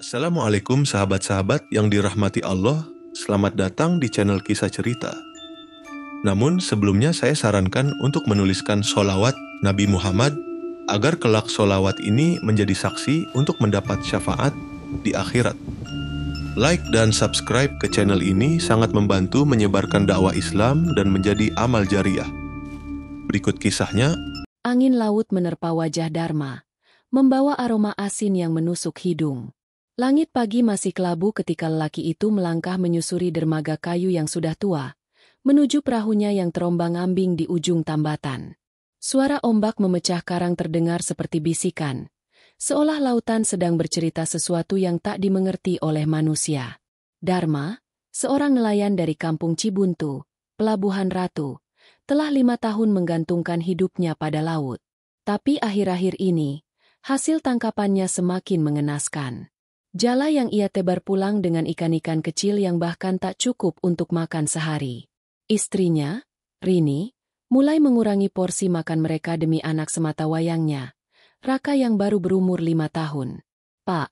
Assalamualaikum sahabat-sahabat yang dirahmati Allah, selamat datang di channel Kisah Cerita. Namun sebelumnya saya sarankan untuk menuliskan sholawat Nabi Muhammad agar kelak sholawat ini menjadi saksi untuk mendapat syafaat di akhirat. Like dan subscribe ke channel ini sangat membantu menyebarkan dakwah Islam dan menjadi amal jariah. Berikut kisahnya. Angin laut menerpa wajah Dharma, membawa aroma asin yang menusuk hidung. Langit pagi masih kelabu ketika lelaki itu melangkah menyusuri dermaga kayu yang sudah tua, menuju perahunya yang terombang-ambing di ujung tambatan. Suara ombak memecah karang terdengar seperti bisikan, seolah lautan sedang bercerita sesuatu yang tak dimengerti oleh manusia. Dharma, seorang nelayan dari kampung Cibuntu, Pelabuhan Ratu, telah 5 tahun menggantungkan hidupnya pada laut. Tapi akhir-akhir ini, hasil tangkapannya semakin mengenaskan. Jala yang ia tebar pulang dengan ikan-ikan kecil yang bahkan tak cukup untuk makan sehari. Istrinya, Rini, mulai mengurangi porsi makan mereka demi anak semata wayangnya, Raka yang baru berumur 5 tahun. "Pak,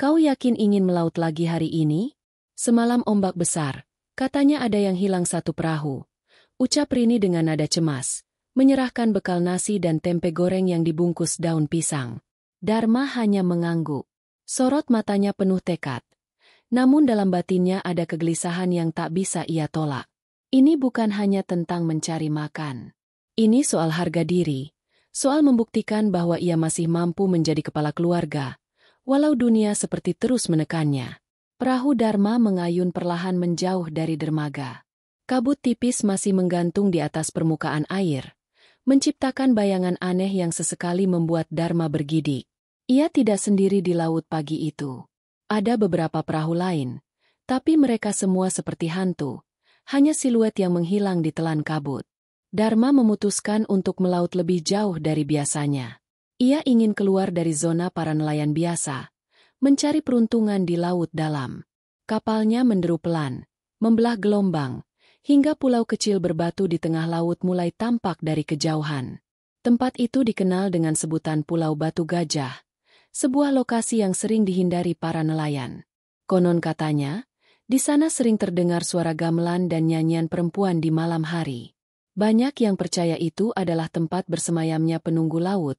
kau yakin ingin melaut lagi hari ini? Semalam ombak besar, katanya ada yang hilang satu perahu," ucap Rini dengan nada cemas, menyerahkan bekal nasi dan tempe goreng yang dibungkus daun pisang. Dharma hanya mengangguk. Sorot matanya penuh tekad. Namun dalam batinnya ada kegelisahan yang tak bisa ia tolak. Ini bukan hanya tentang mencari makan. Ini soal harga diri, soal membuktikan bahwa ia masih mampu menjadi kepala keluarga, walau dunia seperti terus menekannya. Perahu Dharma mengayun perlahan menjauh dari dermaga. Kabut tipis masih menggantung di atas permukaan air, menciptakan bayangan aneh yang sesekali membuat Dharma bergidik. Ia tidak sendiri di laut pagi itu. Ada beberapa perahu lain, tapi mereka semua seperti hantu, hanya siluet yang menghilang di telan kabut. Dharma memutuskan untuk melaut lebih jauh dari biasanya. Ia ingin keluar dari zona para nelayan biasa, mencari peruntungan di laut dalam. Kapalnya menderu pelan, membelah gelombang, hingga pulau kecil berbatu di tengah laut mulai tampak dari kejauhan. Tempat itu dikenal dengan sebutan Pulau Batu Gajah, sebuah lokasi yang sering dihindari para nelayan. Konon katanya, di sana sering terdengar suara gamelan dan nyanyian perempuan di malam hari. Banyak yang percaya itu adalah tempat bersemayamnya penunggu laut,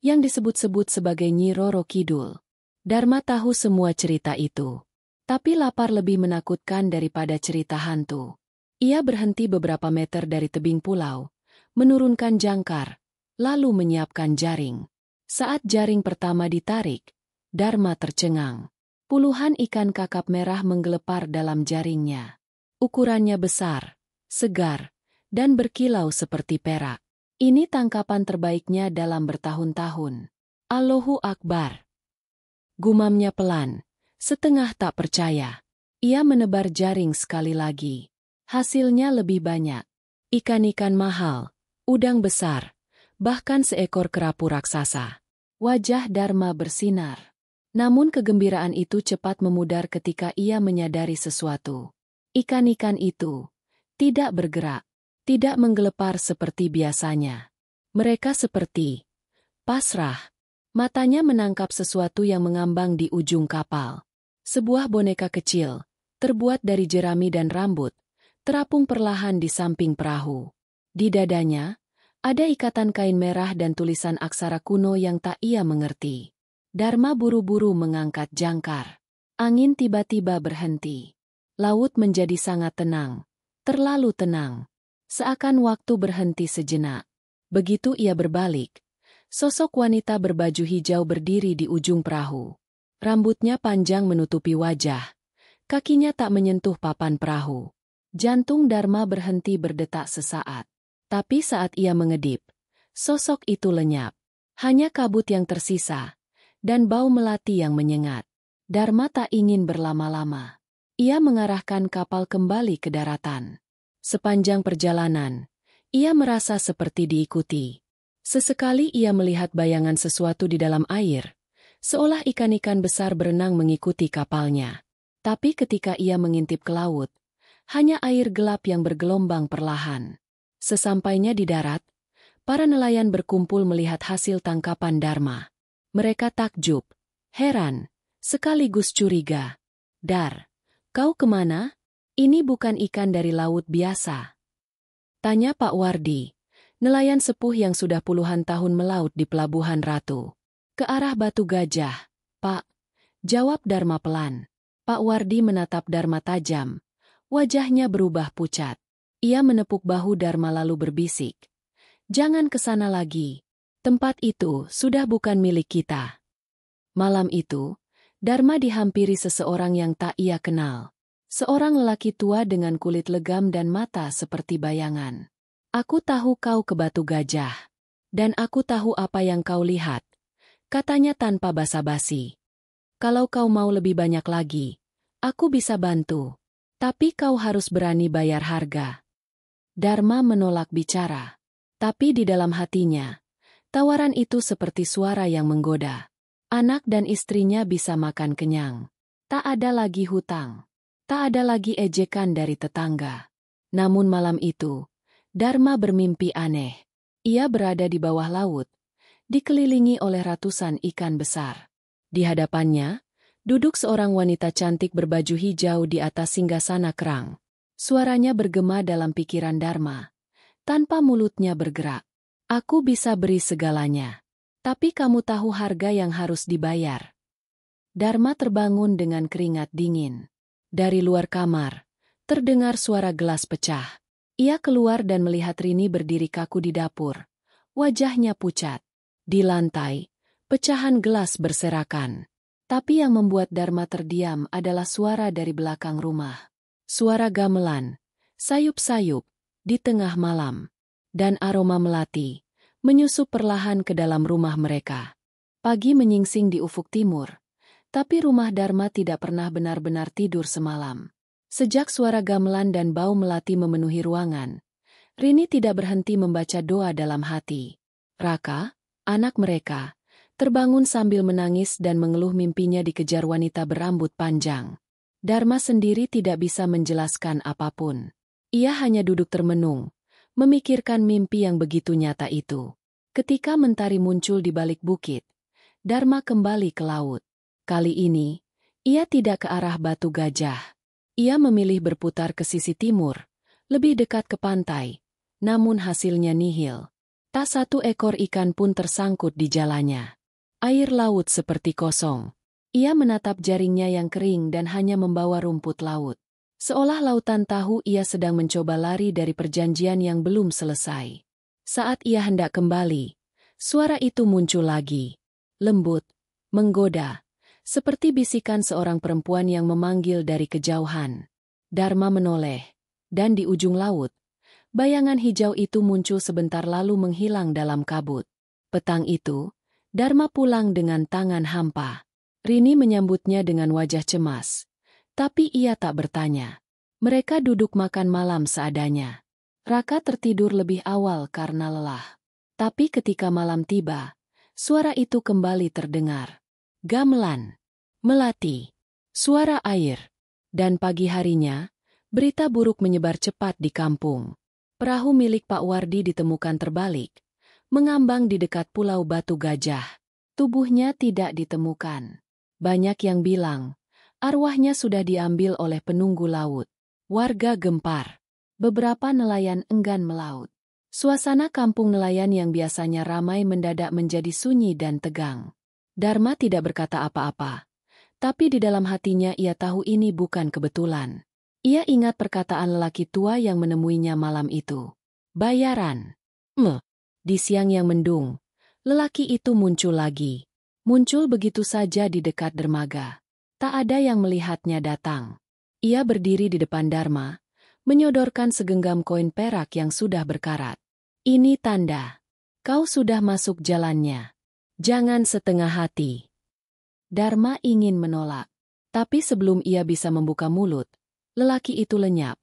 yang disebut-sebut sebagai Nyi Roro Kidul. Dharma tahu semua cerita itu. Tapi lapar lebih menakutkan daripada cerita hantu. Ia berhenti beberapa meter dari tebing pulau, menurunkan jangkar, lalu menyiapkan jaring. Saat jaring pertama ditarik, Dharma tercengang. Puluhan ikan kakap merah menggelepar dalam jaringnya. Ukurannya besar, segar, dan berkilau seperti perak. Ini tangkapan terbaiknya dalam bertahun-tahun. Allahu Akbar. Gumamnya pelan, setengah tak percaya. Ia menebar jaring sekali lagi. Hasilnya lebih banyak. Ikan-ikan mahal, udang besar, bahkan seekor kerapu raksasa. Wajah Dharma bersinar. Namun kegembiraan itu cepat memudar ketika ia menyadari sesuatu. Ikan-ikan itu tidak bergerak, tidak menggelepar seperti biasanya. Mereka seperti pasrah. Matanya menangkap sesuatu yang mengambang di ujung kapal. Sebuah boneka kecil, terbuat dari jerami dan rambut, terapung perlahan di samping perahu. Di dadanya, ada ikatan kain merah dan tulisan aksara kuno yang tak ia mengerti. Dharma buru-buru mengangkat jangkar. Angin tiba-tiba berhenti. Laut menjadi sangat tenang, terlalu tenang. Seakan waktu berhenti sejenak. Begitu ia berbalik, sosok wanita berbaju hijau berdiri di ujung perahu. Rambutnya panjang menutupi wajah. Kakinya tak menyentuh papan perahu. Jantung Dharma berhenti berdetak sesaat. Tapi saat ia mengedip, sosok itu lenyap. Hanya kabut yang tersisa, dan bau melati yang menyengat. Dharma tak ingin berlama-lama. Ia mengarahkan kapal kembali ke daratan. Sepanjang perjalanan, ia merasa seperti diikuti. Sesekali ia melihat bayangan sesuatu di dalam air, seolah ikan-ikan besar berenang mengikuti kapalnya. Tapi ketika ia mengintip ke laut, hanya air gelap yang bergelombang perlahan. Sesampainya di darat, para nelayan berkumpul melihat hasil tangkapan Dharma. Mereka takjub, heran, sekaligus curiga. "Dar, kau kemana? Ini bukan ikan dari laut biasa," tanya Pak Wardi, nelayan sepuh yang sudah puluhan tahun melaut di Pelabuhan Ratu. "Ke arah Batu Gajah, Pak," jawab Darma pelan. Pak Wardi menatap Darma tajam. Wajahnya berubah pucat. Ia menepuk bahu Darma lalu berbisik, "Jangan ke sana lagi. Tempat itu sudah bukan milik kita." Malam itu, Darma dihampiri seseorang yang tak ia kenal. Seorang lelaki tua dengan kulit legam dan mata seperti bayangan. "Aku tahu kau ke Batu Gajah. Dan aku tahu apa yang kau lihat," katanya tanpa basa-basi. "Kalau kau mau lebih banyak lagi, aku bisa bantu. Tapi kau harus berani bayar harga." Darma menolak bicara. Tapi di dalam hatinya, tawaran itu seperti suara yang menggoda. Anak dan istrinya bisa makan kenyang. Tak ada lagi hutang. Tak ada lagi ejekan dari tetangga. Namun malam itu, Darma bermimpi aneh. Ia berada di bawah laut, dikelilingi oleh ratusan ikan besar. Di hadapannya, duduk seorang wanita cantik berbaju hijau di atas singgasana kerang. Suaranya bergema dalam pikiran Darma. Tanpa mulutnya bergerak. "Aku bisa beri segalanya. Tapi kamu tahu harga yang harus dibayar." Darma terbangun dengan keringat dingin. Dari luar kamar, terdengar suara gelas pecah. Ia keluar dan melihat Rini berdiri kaku di dapur. Wajahnya pucat. Di lantai, pecahan gelas berserakan. Tapi yang membuat Darma terdiam adalah suara dari belakang rumah. Suara gamelan, sayup-sayup, di tengah malam. Dan aroma melati, menyusup perlahan ke dalam rumah mereka. Pagi menyingsing di ufuk timur. Tapi rumah Darma tidak pernah benar-benar tidur semalam. Sejak suara gamelan dan bau melati memenuhi ruangan, Rini tidak berhenti membaca doa dalam hati. Raka, anak mereka, terbangun sambil menangis dan mengeluh mimpinya dikejar wanita berambut panjang. Darma sendiri tidak bisa menjelaskan apapun. Ia hanya duduk termenung, memikirkan mimpi yang begitu nyata itu. Ketika mentari muncul di balik bukit, Darma kembali ke laut. Kali ini, ia tidak ke arah Batu Gajah. Ia memilih berputar ke sisi timur, lebih dekat ke pantai, namun hasilnya nihil. Tak satu ekor ikan pun tersangkut di jalannya. Air laut seperti kosong. Ia menatap jaringnya yang kering dan hanya membawa rumput laut. Seolah lautan tahu ia sedang mencoba lari dari perjanjian yang belum selesai. Saat ia hendak kembali, suara itu muncul lagi. Lembut, menggoda, seperti bisikan seorang perempuan yang memanggil dari kejauhan. Darma menoleh, dan di ujung laut, bayangan hijau itu muncul sebentar lalu menghilang dalam kabut. Petang itu, Darma pulang dengan tangan hampa. Rini menyambutnya dengan wajah cemas. Tapi ia tak bertanya. Mereka duduk makan malam seadanya. Raka tertidur lebih awal karena lelah. Tapi ketika malam tiba, suara itu kembali terdengar. Gamelan, melati, suara air. Dan pagi harinya, berita buruk menyebar cepat di kampung. Perahu milik Pak Wardi ditemukan terbalik, mengambang di dekat Pulau Batu Gajah. Tubuhnya tidak ditemukan. Banyak yang bilang, arwahnya sudah diambil oleh penunggu laut. Warga gempar. Beberapa nelayan enggan melaut. Suasana kampung nelayan yang biasanya ramai mendadak menjadi sunyi dan tegang. Darma tidak berkata apa-apa. Tapi di dalam hatinya ia tahu ini bukan kebetulan. Ia ingat perkataan lelaki tua yang menemuinya malam itu. Bayaran. Di siang yang mendung, lelaki itu muncul lagi. Muncul begitu saja di dekat dermaga. Tak ada yang melihatnya datang. Ia berdiri di depan Darma, menyodorkan segenggam koin perak yang sudah berkarat. "Ini tanda. Kau sudah masuk jalannya. Jangan setengah hati." Darma ingin menolak. Tapi sebelum ia bisa membuka mulut, lelaki itu lenyap,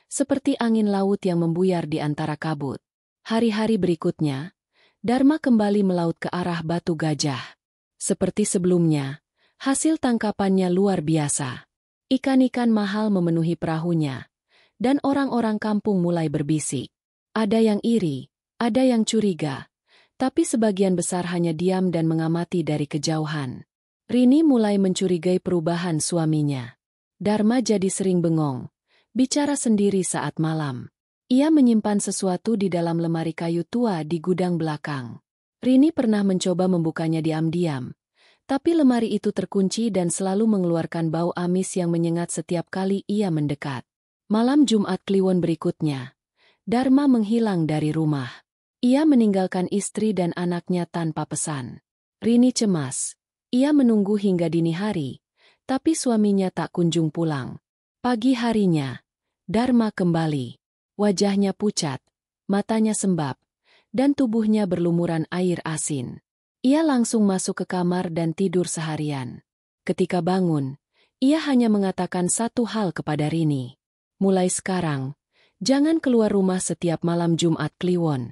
seperti angin laut yang membuyar di antara kabut. Hari-hari berikutnya, Darma kembali melaut ke arah Batu Gajah. Seperti sebelumnya, hasil tangkapannya luar biasa. Ikan-ikan mahal memenuhi perahunya, dan orang-orang kampung mulai berbisik. Ada yang iri, ada yang curiga, tapi sebagian besar hanya diam dan mengamati dari kejauhan. Rini mulai mencurigai perubahan suaminya. Dharma jadi sering bengong, bicara sendiri saat malam. Ia menyimpan sesuatu di dalam lemari kayu tua di gudang belakang. Rini pernah mencoba membukanya diam-diam, tapi lemari itu terkunci dan selalu mengeluarkan bau amis yang menyengat setiap kali ia mendekat. Malam Jumat Kliwon berikutnya, Dharma menghilang dari rumah. Ia meninggalkan istri dan anaknya tanpa pesan. Rini cemas. Ia menunggu hingga dini hari, tapi suaminya tak kunjung pulang. Pagi harinya, Dharma kembali. Wajahnya pucat, matanya sembab, dan tubuhnya berlumuran air asin. Ia langsung masuk ke kamar dan tidur seharian. Ketika bangun, ia hanya mengatakan satu hal kepada Rini. Mulai sekarang, jangan keluar rumah setiap malam Jumat Kliwon.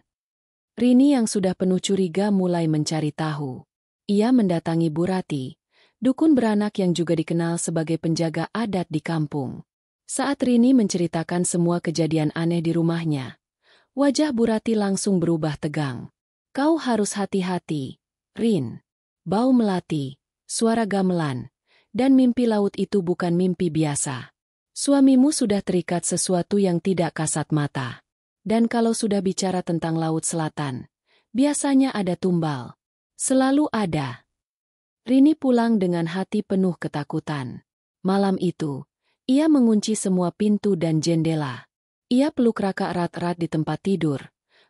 Rini yang sudah penuh curiga mulai mencari tahu. Ia mendatangi Bu Rati, dukun beranak yang juga dikenal sebagai penjaga adat di kampung. Saat Rini menceritakan semua kejadian aneh di rumahnya, wajah Bu Rati langsung berubah tegang. Kau harus hati-hati, Rin. Bau melati, suara gamelan, dan mimpi laut itu bukan mimpi biasa. Suamimu sudah terikat sesuatu yang tidak kasat mata. Dan kalau sudah bicara tentang Laut Selatan, biasanya ada tumbal. Selalu ada. Rini pulang dengan hati penuh ketakutan. Malam itu, ia mengunci semua pintu dan jendela. Ia peluk Raka erat-erat di tempat tidur,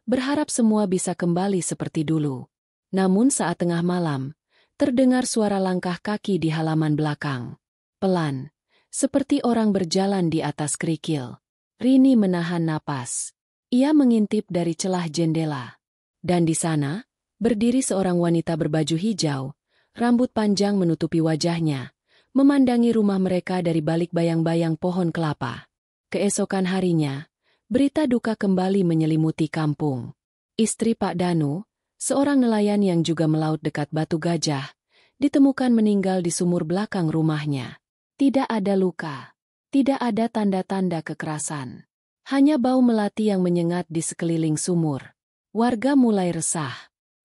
berharap semua bisa kembali seperti dulu. Namun saat tengah malam, terdengar suara langkah kaki di halaman belakang. Pelan, seperti orang berjalan di atas kerikil. Rini menahan napas. Ia mengintip dari celah jendela. Dan di sana, berdiri seorang wanita berbaju hijau, rambut panjang menutupi wajahnya, memandangi rumah mereka dari balik bayang-bayang pohon kelapa. Keesokan harinya, berita duka kembali menyelimuti kampung. Istri Pak Danu, seorang nelayan yang juga melaut dekat Batu Gajah, ditemukan meninggal di sumur belakang rumahnya. Tidak ada luka, tidak ada tanda-tanda kekerasan. Hanya bau melati yang menyengat di sekeliling sumur. Warga mulai resah.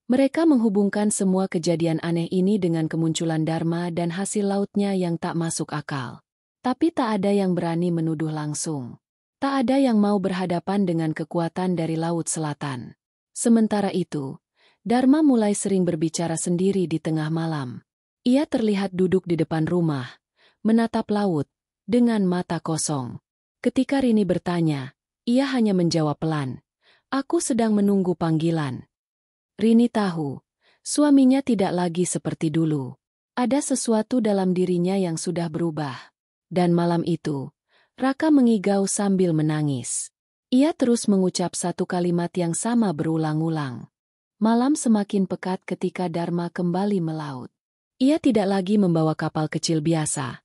Mereka menghubungkan semua kejadian aneh ini dengan kemunculan Dharma dan hasil lautnya yang tak masuk akal. Tapi tak ada yang berani menuduh langsung. Tak ada yang mau berhadapan dengan kekuatan dari Laut Selatan. Sementara itu, Dharma mulai sering berbicara sendiri di tengah malam. Ia terlihat duduk di depan rumah, menatap laut, dengan mata kosong. Ketika Rini bertanya, ia hanya menjawab pelan, "Aku sedang menunggu panggilan." Rini tahu, suaminya tidak lagi seperti dulu. Ada sesuatu dalam dirinya yang sudah berubah. Dan malam itu, Raka mengigau sambil menangis. Ia terus mengucap satu kalimat yang sama berulang-ulang. Malam semakin pekat ketika Dharma kembali melaut. Ia tidak lagi membawa kapal kecil biasa,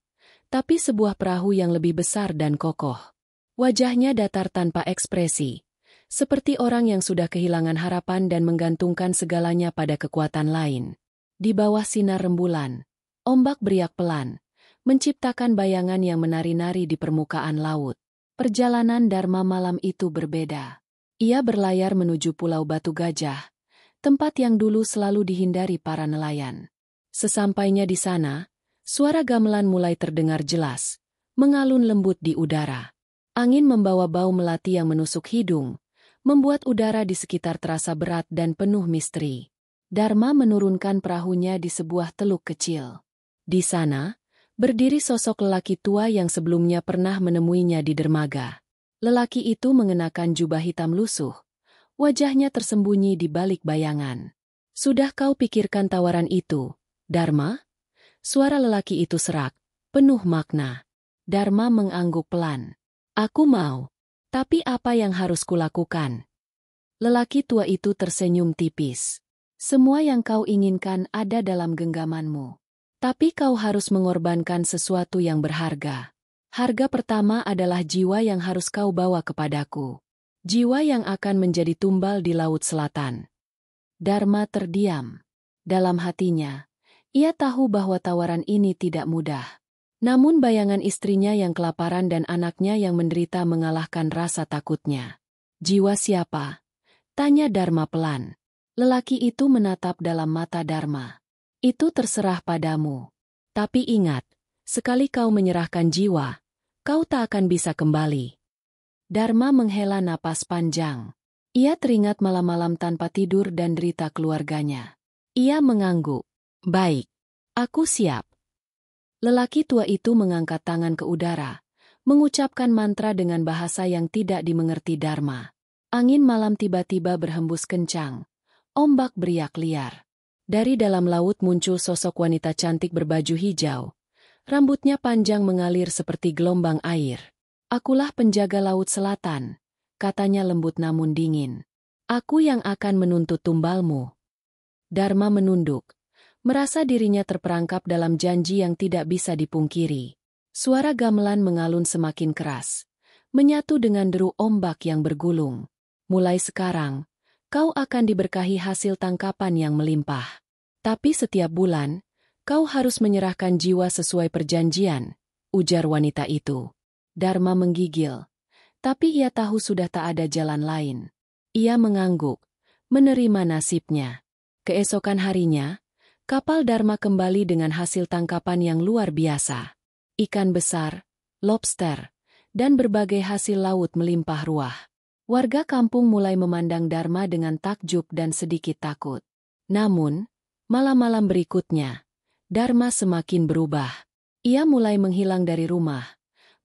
tapi sebuah perahu yang lebih besar dan kokoh. Wajahnya datar tanpa ekspresi, seperti orang yang sudah kehilangan harapan dan menggantungkan segalanya pada kekuatan lain. Di bawah sinar rembulan, ombak beriak pelan, menciptakan bayangan yang menari-nari di permukaan laut. Perjalanan Dharma malam itu berbeda. Ia berlayar menuju Pulau Batu Gajah, tempat yang dulu selalu dihindari para nelayan. Sesampainya di sana, suara gamelan mulai terdengar jelas, mengalun lembut di udara. Angin membawa bau melati yang menusuk hidung, membuat udara di sekitar terasa berat dan penuh misteri. Dharma menurunkan perahunya di sebuah teluk kecil. Di sana, berdiri sosok lelaki tua yang sebelumnya pernah menemuinya di dermaga. Lelaki itu mengenakan jubah hitam lusuh, wajahnya tersembunyi di balik bayangan. "Sudah kau pikirkan tawaran itu, Dharma?" Suara lelaki itu serak, penuh makna. Dharma mengangguk pelan. "Aku mau. Tapi apa yang harus kulakukan?" Lelaki tua itu tersenyum tipis. "Semua yang kau inginkan ada dalam genggamanmu. Tapi kau harus mengorbankan sesuatu yang berharga. Harga pertama adalah jiwa yang harus kau bawa kepadaku. Jiwa yang akan menjadi tumbal di Laut Selatan." Dharma terdiam. Dalam hatinya, ia tahu bahwa tawaran ini tidak mudah. Namun bayangan istrinya yang kelaparan dan anaknya yang menderita mengalahkan rasa takutnya. "Jiwa siapa?" tanya Dharma pelan. Lelaki itu menatap dalam mata Dharma. "Itu terserah padamu. Tapi ingat, sekali kau menyerahkan jiwa, kau tak akan bisa kembali. Dharma menghela napas panjang. Ia teringat malam-malam tanpa tidur dan derita keluarganya. Ia mengangguk. Baik, aku siap. Lelaki tua itu mengangkat tangan ke udara, mengucapkan mantra dengan bahasa yang tidak dimengerti Dharma. Angin malam tiba-tiba berhembus kencang. Ombak beriak liar. Dari dalam laut muncul sosok wanita cantik berbaju hijau. Rambutnya panjang mengalir seperti gelombang air. Akulah penjaga laut selatan, katanya lembut namun dingin. Aku yang akan menuntut tumbalmu. Dharma menunduk. Merasa dirinya terperangkap dalam janji yang tidak bisa dipungkiri. Suara gamelan mengalun semakin keras, menyatu dengan deru ombak yang bergulung. Mulai sekarang, kau akan diberkahi hasil tangkapan yang melimpah. Tapi setiap bulan, kau harus menyerahkan jiwa sesuai perjanjian, ujar wanita itu. Dharma menggigil, tapi ia tahu sudah tak ada jalan lain. Ia mengangguk, menerima nasibnya. Keesokan harinya, kapal Dharma kembali dengan hasil tangkapan yang luar biasa. Ikan besar, lobster, dan berbagai hasil laut melimpah ruah. Warga kampung mulai memandang Dharma dengan takjub dan sedikit takut. Namun, malam-malam berikutnya, Dharma semakin berubah. Ia mulai menghilang dari rumah,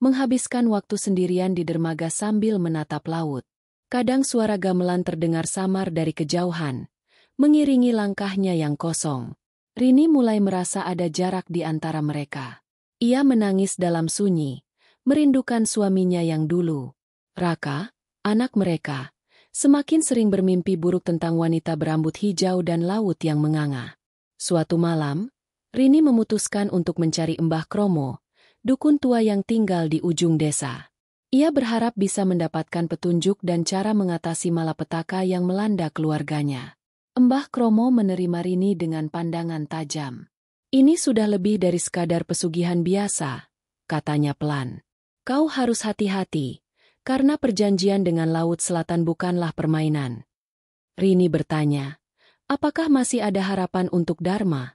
menghabiskan waktu sendirian di dermaga sambil menatap laut. Kadang suara gamelan terdengar samar dari kejauhan, mengiringi langkahnya yang kosong. Rini mulai merasa ada jarak di antara mereka. Ia menangis dalam sunyi, merindukan suaminya yang dulu. Raka, anak mereka, semakin sering bermimpi buruk tentang wanita berambut hijau dan laut yang menganga. Suatu malam, Rini memutuskan untuk mencari Mbah Kromo, dukun tua yang tinggal di ujung desa. Ia berharap bisa mendapatkan petunjuk dan cara mengatasi malapetaka yang melanda keluarganya. Mbah Kromo menerima Rini dengan pandangan tajam. Ini sudah lebih dari sekadar pesugihan biasa, katanya pelan. Kau harus hati-hati, karena perjanjian dengan Laut Selatan bukanlah permainan. Rini bertanya, apakah masih ada harapan untuk Dharma?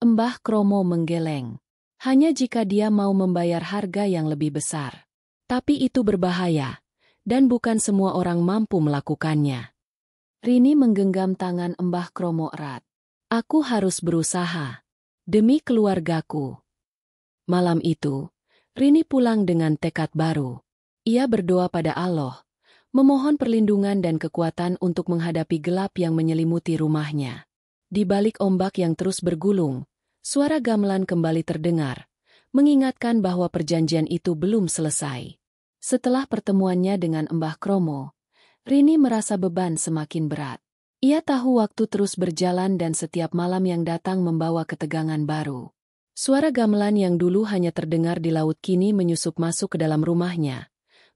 Mbah Kromo menggeleng. Hanya jika dia mau membayar harga yang lebih besar. Tapi itu berbahaya, dan bukan semua orang mampu melakukannya. Rini menggenggam tangan Mbah Kromo erat. Aku harus berusaha. Demi keluargaku. Malam itu, Rini pulang dengan tekad baru. Ia berdoa pada Allah, memohon perlindungan dan kekuatan untuk menghadapi gelap yang menyelimuti rumahnya. Di balik ombak yang terus bergulung, suara gamelan kembali terdengar, mengingatkan bahwa perjanjian itu belum selesai. Setelah pertemuannya dengan Mbah Kromo, Rini merasa beban semakin berat. Ia tahu waktu terus berjalan dan setiap malam yang datang membawa ketegangan baru. Suara gamelan yang dulu hanya terdengar di laut kini menyusup masuk ke dalam rumahnya,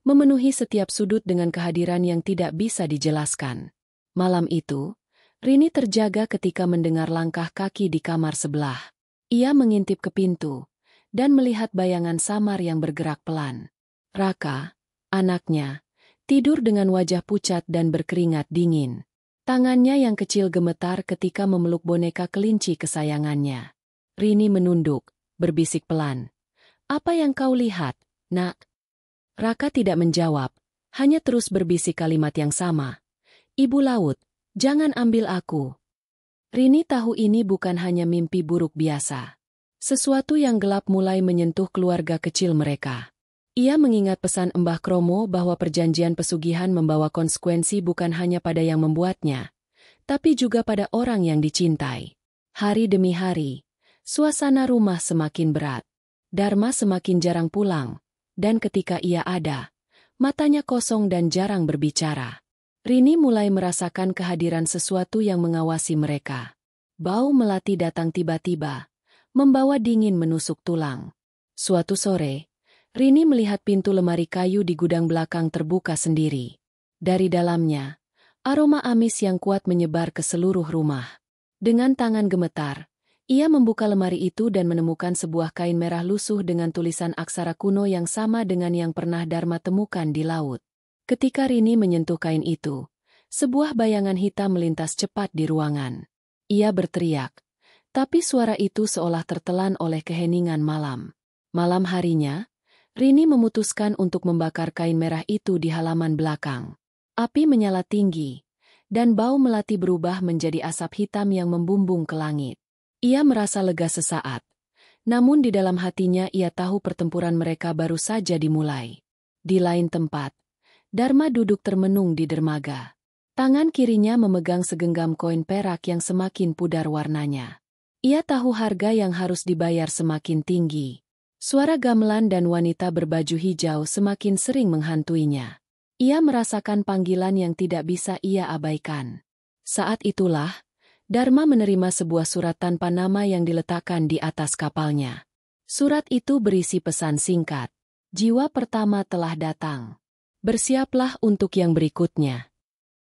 memenuhi setiap sudut dengan kehadiran yang tidak bisa dijelaskan. Malam itu, Rini terjaga ketika mendengar langkah kaki di kamar sebelah. Ia mengintip ke pintu, dan melihat bayangan samar yang bergerak pelan. Raka, anaknya, tidur dengan wajah pucat dan berkeringat dingin. Tangannya yang kecil gemetar ketika memeluk boneka kelinci kesayangannya. Rini menunduk, berbisik pelan. Apa yang kau lihat, nak? Raka tidak menjawab, hanya terus berbisik kalimat yang sama. Ibu laut, jangan ambil aku. Rini tahu ini bukan hanya mimpi buruk biasa. Sesuatu yang gelap mulai menyentuh keluarga kecil mereka. Ia mengingat pesan Mbah Kromo bahwa perjanjian pesugihan membawa konsekuensi bukan hanya pada yang membuatnya, tapi juga pada orang yang dicintai. Hari demi hari, suasana rumah semakin berat. Dharma semakin jarang pulang, dan ketika ia ada, matanya kosong dan jarang berbicara. Rini mulai merasakan kehadiran sesuatu yang mengawasi mereka. Bau melati datang tiba-tiba, membawa dingin menusuk tulang. Suatu sore, Rini melihat pintu lemari kayu di gudang belakang terbuka sendiri. Dari dalamnya, aroma amis yang kuat menyebar ke seluruh rumah. Dengan tangan gemetar, ia membuka lemari itu dan menemukan sebuah kain merah lusuh dengan tulisan aksara kuno yang sama dengan yang pernah Dharma temukan di laut. Ketika Rini menyentuh kain itu, sebuah bayangan hitam melintas cepat di ruangan. Ia berteriak, Tapi suara itu seolah tertelan oleh keheningan malam. Malam harinya, Rini memutuskan untuk membakar kain merah itu di halaman belakang. Api menyala tinggi, dan bau melati berubah menjadi asap hitam yang membumbung ke langit. Ia merasa lega sesaat. Namun di dalam hatinya ia tahu pertempuran mereka baru saja dimulai. Di lain tempat, Dharma duduk termenung di dermaga. Tangan kirinya memegang segenggam koin perak yang semakin pudar warnanya. Ia tahu harga yang harus dibayar semakin tinggi. Suara gamelan dan wanita berbaju hijau semakin sering menghantuinya. Ia merasakan panggilan yang tidak bisa ia abaikan. Saat itulah, Dharma menerima sebuah surat tanpa nama yang diletakkan di atas kapalnya. Surat itu berisi pesan singkat. Jiwa pertama telah datang. Bersiaplah untuk yang berikutnya.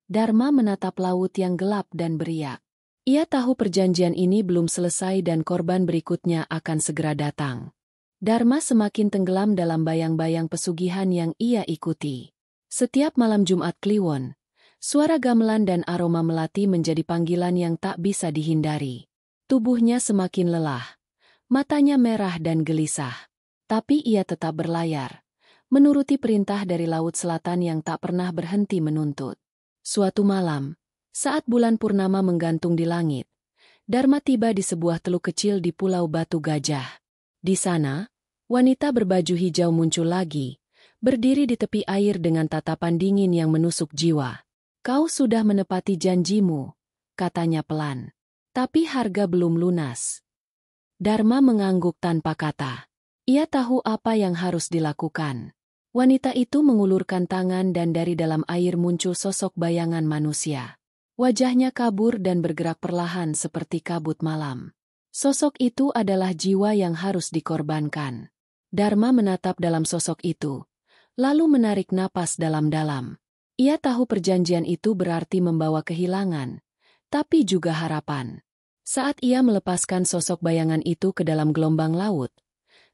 Dharma menatap laut yang gelap dan beriak. Ia tahu perjanjian ini belum selesai dan korban berikutnya akan segera datang. Dharma semakin tenggelam dalam bayang-bayang pesugihan yang ia ikuti. Setiap malam Jumat Kliwon, suara gamelan dan aroma melati menjadi panggilan yang tak bisa dihindari. Tubuhnya semakin lelah, matanya merah dan gelisah. Tapi ia tetap berlayar, menuruti perintah dari Laut Selatan yang tak pernah berhenti menuntut. Suatu malam, saat bulan purnama menggantung di langit, Dharma tiba di sebuah teluk kecil di Pulau Batu Gajah. Di sana, wanita berbaju hijau muncul lagi, berdiri di tepi air dengan tatapan dingin yang menusuk jiwa. "Kau sudah menepati janjimu," katanya pelan. "Tapi harga belum lunas." Dharma mengangguk tanpa kata. Ia tahu apa yang harus dilakukan. Wanita itu mengulurkan tangan dan dari dalam air muncul sosok bayangan manusia. Wajahnya kabur dan bergerak perlahan seperti kabut malam. Sosok itu adalah jiwa yang harus dikorbankan. Dharma menatap dalam sosok itu, lalu menarik napas dalam-dalam. Ia tahu perjanjian itu berarti membawa kehilangan, tapi juga harapan. Saat ia melepaskan sosok bayangan itu ke dalam gelombang laut,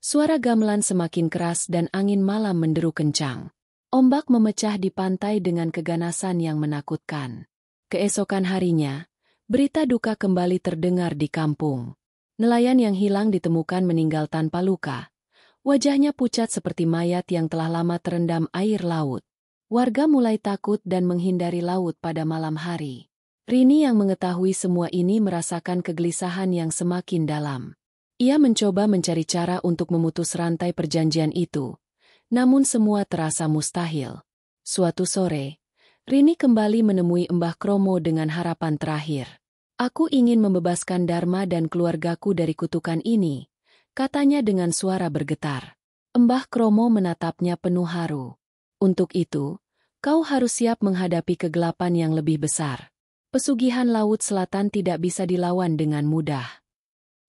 suara gamelan semakin keras dan angin malam menderu kencang. Ombak memecah di pantai dengan keganasan yang menakutkan. Keesokan harinya, berita duka kembali terdengar di kampung. Nelayan yang hilang ditemukan meninggal tanpa luka. Wajahnya pucat seperti mayat yang telah lama terendam air laut. Warga mulai takut dan menghindari laut pada malam hari. Rini yang mengetahui semua ini merasakan kegelisahan yang semakin dalam. Ia mencoba mencari cara untuk memutus rantai perjanjian itu, namun semua terasa mustahil. Suatu sore, Rini kembali menemui Mbah Kromo dengan harapan terakhir. "Aku ingin membebaskan Dharma dan keluargaku dari kutukan ini," katanya dengan suara bergetar. Mbah Kromo menatapnya penuh haru. "Untuk itu, kau harus siap menghadapi kegelapan yang lebih besar. Pesugihan Laut Selatan tidak bisa dilawan dengan mudah."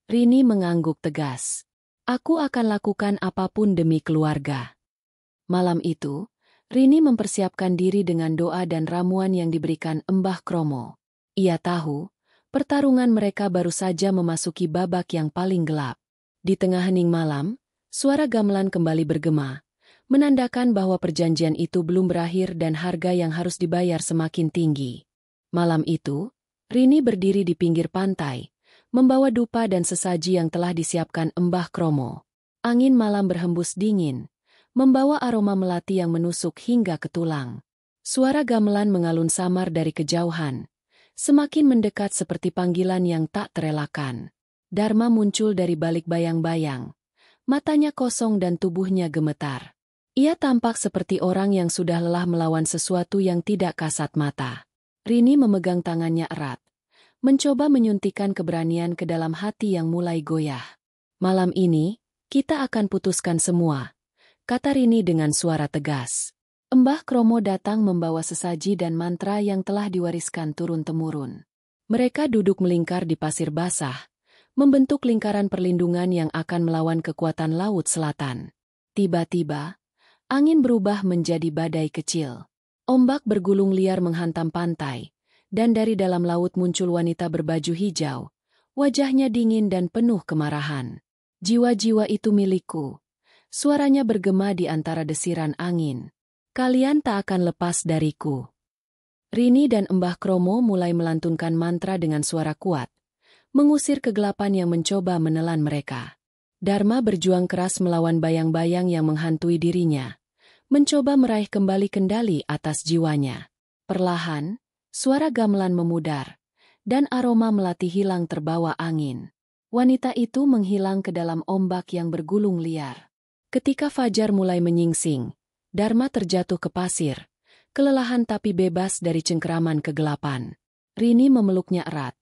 Rini mengangguk tegas. "Aku akan lakukan apapun demi keluarga." Malam itu, Rini mempersiapkan diri dengan doa dan ramuan yang diberikan Mbah Kromo. Ia tahu, pertarungan mereka baru saja memasuki babak yang paling gelap. Di tengah hening malam, suara gamelan kembali bergema, menandakan bahwa perjanjian itu belum berakhir dan harga yang harus dibayar semakin tinggi. Malam itu, Rini berdiri di pinggir pantai, membawa dupa dan sesaji yang telah disiapkan Mbah Kromo. Angin malam berhembus dingin, membawa aroma melati yang menusuk hingga ke tulang. Suara gamelan mengalun samar dari kejauhan, semakin mendekat seperti panggilan yang tak terelakkan. Dharma muncul dari balik bayang-bayang, matanya kosong dan tubuhnya gemetar. Ia tampak seperti orang yang sudah lelah melawan sesuatu yang tidak kasat mata. Rini memegang tangannya erat, mencoba menyuntikkan keberanian ke dalam hati yang mulai goyah. "Malam ini, kita akan putuskan semua," kata Rini dengan suara tegas. Mbah Kromo datang membawa sesaji dan mantra yang telah diwariskan turun-temurun. Mereka duduk melingkar di pasir basah, membentuk lingkaran perlindungan yang akan melawan kekuatan Laut Selatan. Tiba-tiba, angin berubah menjadi badai kecil. Ombak bergulung liar menghantam pantai, dan dari dalam laut muncul wanita berbaju hijau. Wajahnya dingin dan penuh kemarahan. "Jiwa-jiwa itu milikku," suaranya bergema di antara desiran angin. "Kalian tak akan lepas dariku." Rini dan Mbah Kromo mulai melantunkan mantra dengan suara kuat, mengusir kegelapan yang mencoba menelan mereka. Dharma berjuang keras melawan bayang-bayang yang menghantui dirinya, mencoba meraih kembali kendali atas jiwanya. Perlahan, suara gamelan memudar, dan aroma melati hilang terbawa angin. Wanita itu menghilang ke dalam ombak yang bergulung liar. Ketika fajar mulai menyingsing, Dharma terjatuh ke pasir, kelelahan tapi bebas dari cengkeraman kegelapan. Rini memeluknya erat.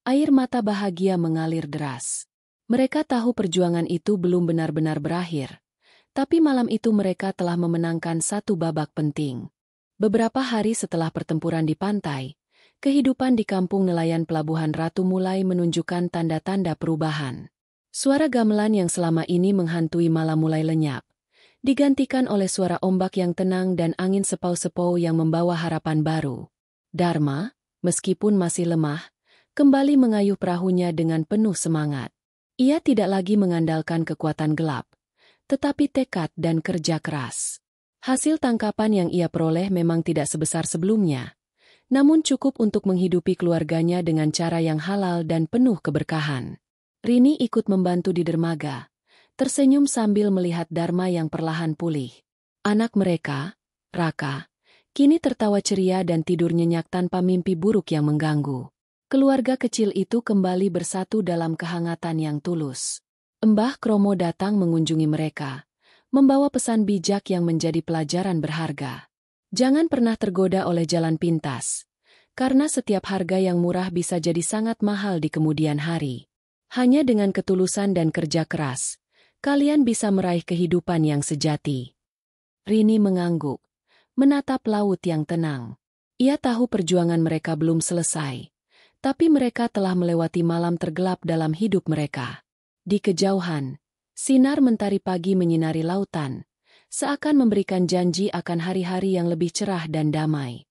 Air mata bahagia mengalir deras. Mereka tahu perjuangan itu belum benar-benar berakhir, tapi malam itu mereka telah memenangkan satu babak penting. Beberapa hari setelah pertempuran di pantai, kehidupan di kampung nelayan Pelabuhan Ratu mulai menunjukkan tanda-tanda perubahan. Suara gamelan yang selama ini menghantui malam mulai lenyap, digantikan oleh suara ombak yang tenang dan angin sepau-sepau yang membawa harapan baru. Dharma, meskipun masih lemah, kembali mengayuh perahunya dengan penuh semangat. Ia tidak lagi mengandalkan kekuatan gelap, tetapi tekad dan kerja keras. Hasil tangkapan yang ia peroleh memang tidak sebesar sebelumnya, namun cukup untuk menghidupi keluarganya dengan cara yang halal dan penuh keberkahan. Rini ikut membantu di dermaga, tersenyum sambil melihat Dharma yang perlahan pulih. Anak mereka, Raka, kini tertawa ceria dan tidur nyenyak tanpa mimpi buruk yang mengganggu. Keluarga kecil itu kembali bersatu dalam kehangatan yang tulus. Mbah Kromo datang mengunjungi mereka, membawa pesan bijak yang menjadi pelajaran berharga. Jangan pernah tergoda oleh jalan pintas, karena setiap harga yang murah bisa jadi sangat mahal di kemudian hari. Hanya dengan ketulusan dan kerja keras, kalian bisa meraih kehidupan yang sejati. Rini mengangguk, menatap laut yang tenang. Ia tahu perjuangan mereka belum selesai, tapi mereka telah melewati malam tergelap dalam hidup mereka. Di kejauhan, sinar mentari pagi menyinari lautan, seakan memberikan janji akan hari-hari yang lebih cerah dan damai.